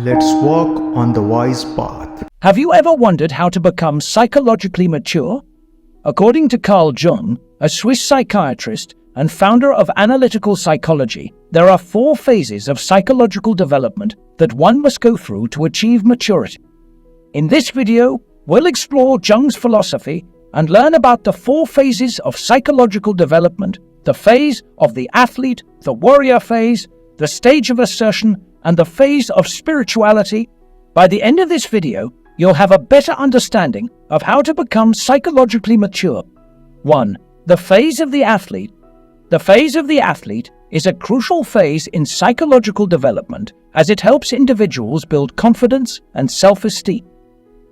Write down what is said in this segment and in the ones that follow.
Let's walk on the wise path. Have you ever wondered how to become psychologically mature? According to Carl Jung, a Swiss psychiatrist and founder of analytical psychology, there are 4 phases of psychological development that one must go through to achieve maturity. In this video, we'll explore Jung's philosophy and learn about the 4 phases of psychological development: the phase of the athlete, the warrior phase, the stage of assertion, and the phase of spirituality. By the end of this video, you'll have a better understanding of how to become psychologically mature. 1. The phase of the athlete. The phase of the athlete is a crucial phase in psychological development as it helps individuals build confidence and self-esteem.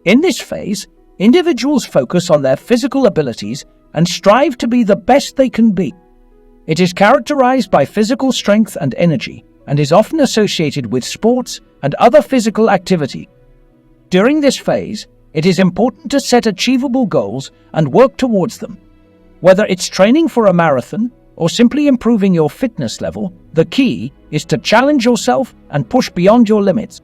In this phase, individuals focus on their physical abilities and strive to be the best they can be. It is characterized by physical strength and energy, and is often associated with sports and other physical activity. During this phase, it is important to set achievable goals and work towards them. Whether it's training for a marathon or simply improving your fitness level, the key is to challenge yourself and push beyond your limits.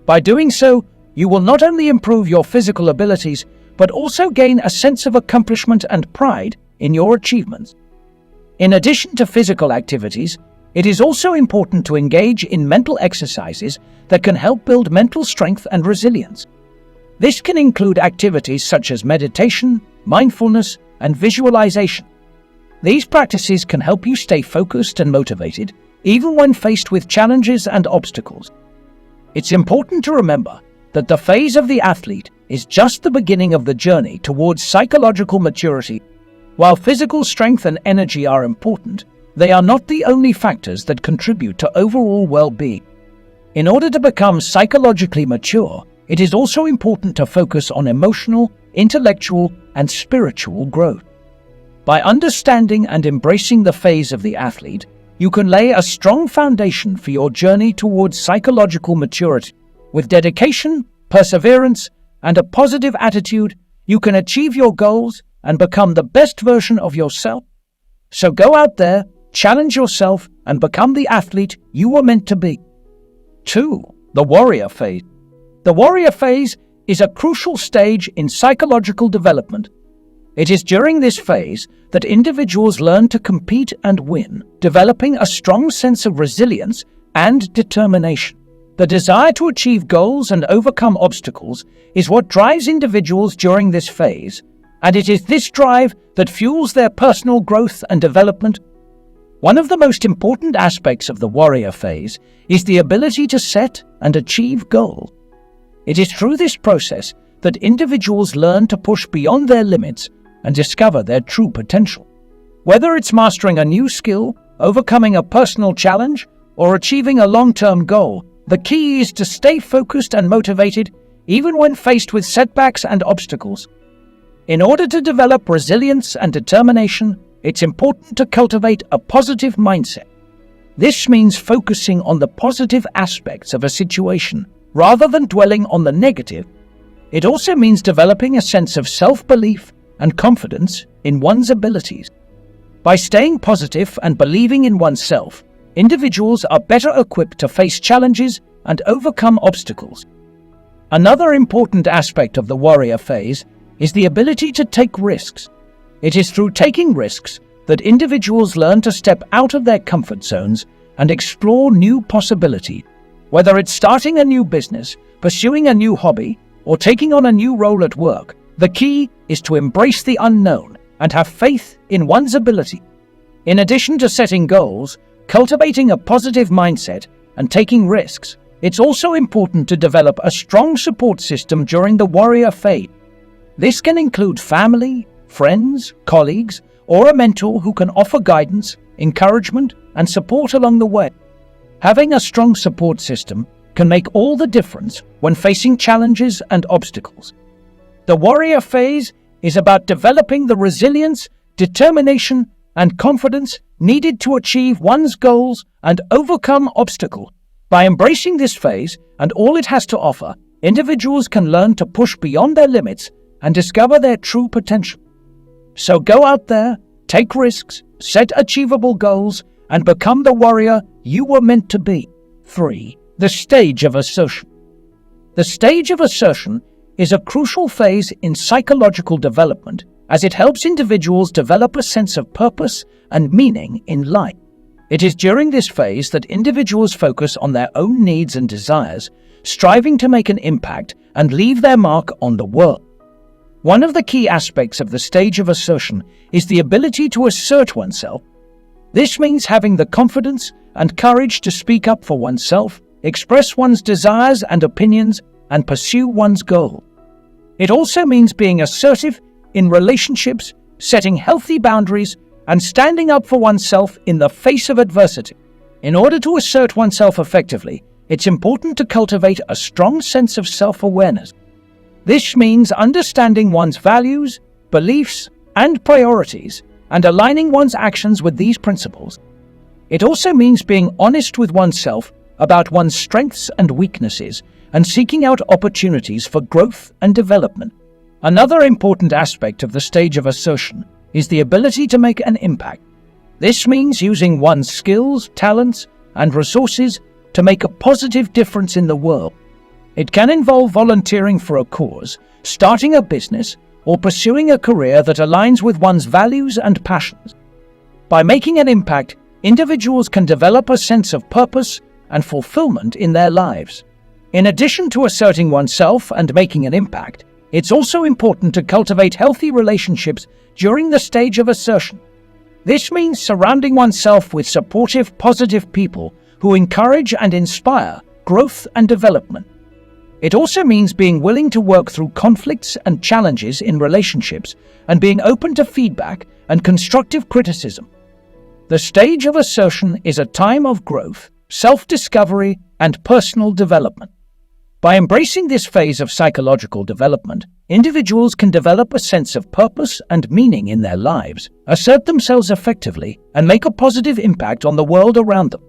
By doing so, you will not only improve your physical abilities, but also gain a sense of accomplishment and pride in your achievements. In addition to physical activities, it is also important to engage in mental exercises that can help build mental strength and resilience. This can include activities such as meditation, mindfulness, and visualization. These practices can help you stay focused and motivated, even when faced with challenges and obstacles. It's important to remember that the phase of the athlete is just the beginning of the journey towards psychological maturity. While physical strength and energy are important, they are not the only factors that contribute to overall well-being. In order to become psychologically mature, it is also important to focus on emotional, intellectual, and spiritual growth. By understanding and embracing the phase of the athlete, you can lay a strong foundation for your journey towards psychological maturity. With dedication, perseverance, and a positive attitude, you can achieve your goals and become the best version of yourself. So go out there, challenge yourself, and become the athlete you were meant to be. 2. The warrior phase. The warrior phase is a crucial stage in psychological development. It is during this phase that individuals learn to compete and win, developing a strong sense of resilience and determination. The desire to achieve goals and overcome obstacles is what drives individuals during this phase, and it is this drive that fuels their personal growth and development. One of the most important aspects of the warrior phase is the ability to set and achieve goals. It is through this process that individuals learn to push beyond their limits and discover their true potential. Whether it's mastering a new skill, overcoming a personal challenge, or achieving a long-term goal, the key is to stay focused and motivated even when faced with setbacks and obstacles. In order to develop resilience and determination, it's important to cultivate a positive mindset. This means focusing on the positive aspects of a situation rather than dwelling on the negative. It also means developing a sense of self-belief and confidence in one's abilities. By staying positive and believing in oneself, individuals are better equipped to face challenges and overcome obstacles. Another important aspect of the warrior phase is the ability to take risks. It is through taking risks that individuals learn to step out of their comfort zones and explore new possibilities. Whether it's starting a new business, pursuing a new hobby, or taking on a new role at work, the key is to embrace the unknown and have faith in one's ability. In addition to setting goals, cultivating a positive mindset, and taking risks, it's also important to develop a strong support system during the warrior phase. This can include family, friends, colleagues, or a mentor who can offer guidance, encouragement, and support along the way. Having a strong support system can make all the difference when facing challenges and obstacles. The warrior phase is about developing the resilience, determination, and confidence needed to achieve one's goals and overcome obstacles. By embracing this phase and all it has to offer, individuals can learn to push beyond their limits and discover their true potential. So go out there, take risks, set achievable goals, and become the warrior you were meant to be. 3. The stage of assertion. The stage of assertion is a crucial phase in psychological development as it helps individuals develop a sense of purpose and meaning in life. It is during this phase that individuals focus on their own needs and desires, striving to make an impact and leave their mark on the world. One of the key aspects of the stage of assertion is the ability to assert oneself. This means having the confidence and courage to speak up for oneself, express one's desires and opinions, and pursue one's goal. It also means being assertive in relationships, setting healthy boundaries, and standing up for oneself in the face of adversity. In order to assert oneself effectively, it's important to cultivate a strong sense of self-awareness. This means understanding one's values, beliefs, and priorities, and aligning one's actions with these principles. It also means being honest with oneself about one's strengths and weaknesses, and seeking out opportunities for growth and development. Another important aspect of the stage of assertion is the ability to make an impact. This means using one's skills, talents, and resources to make a positive difference in the world. It can involve volunteering for a cause, starting a business, or pursuing a career that aligns with one's values and passions. By making an impact, individuals can develop a sense of purpose and fulfillment in their lives. In addition to asserting oneself and making an impact, it's also important to cultivate healthy relationships during the stage of assertion. This means surrounding oneself with supportive, positive people who encourage and inspire growth and development. It also means being willing to work through conflicts and challenges in relationships and being open to feedback and constructive criticism. The stage of assertion is a time of growth, self-discovery, and personal development. By embracing this phase of psychological development, individuals can develop a sense of purpose and meaning in their lives, assert themselves effectively, and make a positive impact on the world around them.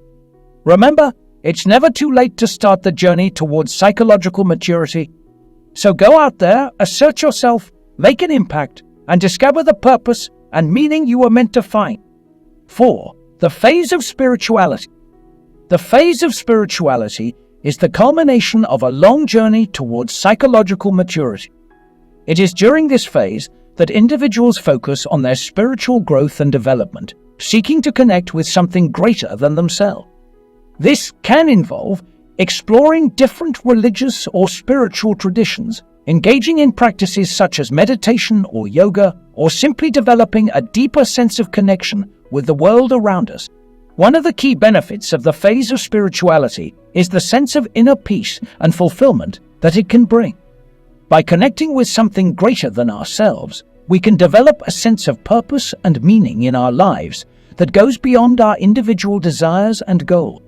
Remember, it's never too late to start the journey towards psychological maturity. So go out there, assert yourself, make an impact, and discover the purpose and meaning you were meant to find. 4. The phase of spirituality. The phase of spirituality is the culmination of a long journey towards psychological maturity. It is during this phase that individuals focus on their spiritual growth and development, seeking to connect with something greater than themselves. This can involve exploring different religious or spiritual traditions, engaging in practices such as meditation or yoga, or simply developing a deeper sense of connection with the world around us. One of the key benefits of the phase of spirituality is the sense of inner peace and fulfillment that it can bring. By connecting with something greater than ourselves, we can develop a sense of purpose and meaning in our lives that goes beyond our individual desires and goals.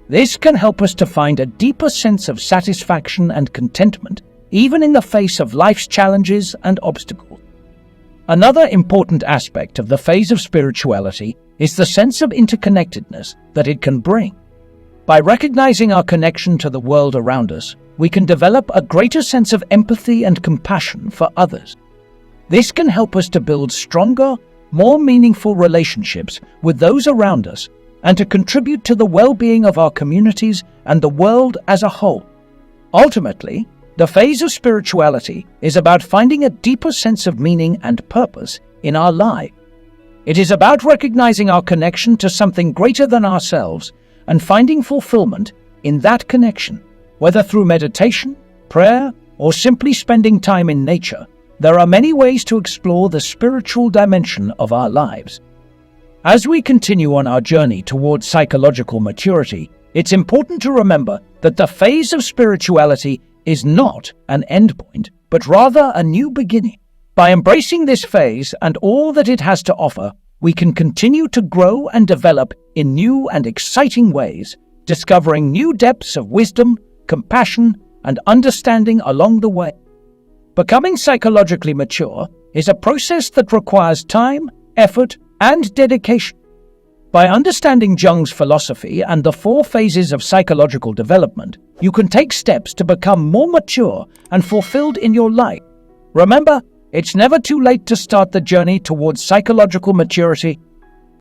This can help us to find a deeper sense of satisfaction and contentment, even in the face of life's challenges and obstacles. Another important aspect of the phase of spirituality is the sense of interconnectedness that it can bring. By recognizing our connection to the world around us, we can develop a greater sense of empathy and compassion for others. This can help us to build stronger, more meaningful relationships with those around us and to contribute to the well-being of our communities and the world as a whole. Ultimately, the phase of spirituality is about finding a deeper sense of meaning and purpose in our life. It is about recognizing our connection to something greater than ourselves and finding fulfillment in that connection. Whether through meditation, prayer, or simply spending time in nature, there are many ways to explore the spiritual dimension of our lives. As we continue on our journey towards psychological maturity, it's important to remember that the phase of spirituality is not an endpoint, but rather a new beginning. By embracing this phase and all that it has to offer, we can continue to grow and develop in new and exciting ways, discovering new depths of wisdom, compassion, and understanding along the way. Becoming psychologically mature is a process that requires time, effort, and dedication. By understanding Jung's philosophy and the 4 phases of psychological development, you can take steps to become more mature and fulfilled in your life. Remember, it's never too late to start the journey towards psychological maturity.